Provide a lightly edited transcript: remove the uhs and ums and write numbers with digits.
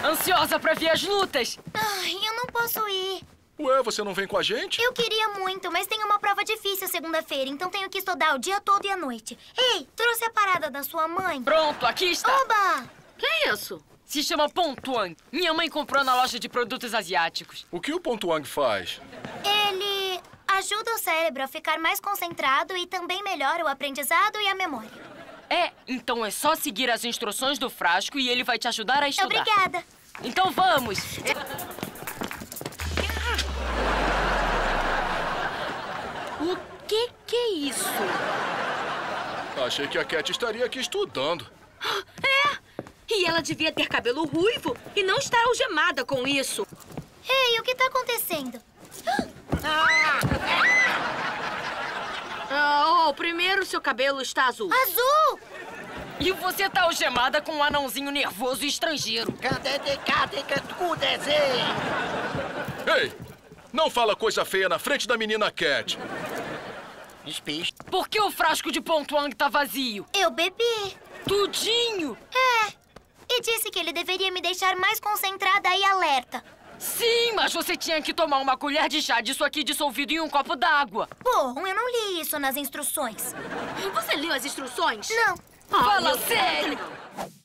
Ansiosa pra ver as lutas? Ai, eu não posso ir. Ué, você não vem com a gente? Eu queria muito, mas tenho uma prova difícil segunda-feira, então tenho que estudar o dia todo e a noite. Ei, trouxe a parada da sua mãe? Pronto, aqui está. Oba! Que é isso? Se chama Pontuang. Minha mãe comprou na loja de produtos asiáticos. O que o Pontuang faz? Ele ajuda o cérebro a ficar mais concentrado e também melhora o aprendizado e a memória. Então é só seguir as instruções do frasco e ele vai te ajudar a estudar. Obrigada. Então vamos! O que é isso? Achei que a Cat estaria aqui estudando. E ela devia ter cabelo ruivo e não estar algemada com isso. Ei, o que tá acontecendo? Primeiro seu cabelo está azul. Azul! E você tá algemada com um anãozinho nervoso e estrangeiro. Ei! Não fala coisa feia na frente da menina Cat. Por que o frasco de Pontuang tá vazio? Eu bebi. Tudinho! E disse que ele deveria me deixar mais concentrada e alerta. Sim, mas você tinha que tomar uma colher de chá disso aqui dissolvido em um copo d'água. Bom, eu não li isso nas instruções. Você leu as instruções? Não. Fala meu Deus, sério! tá legal.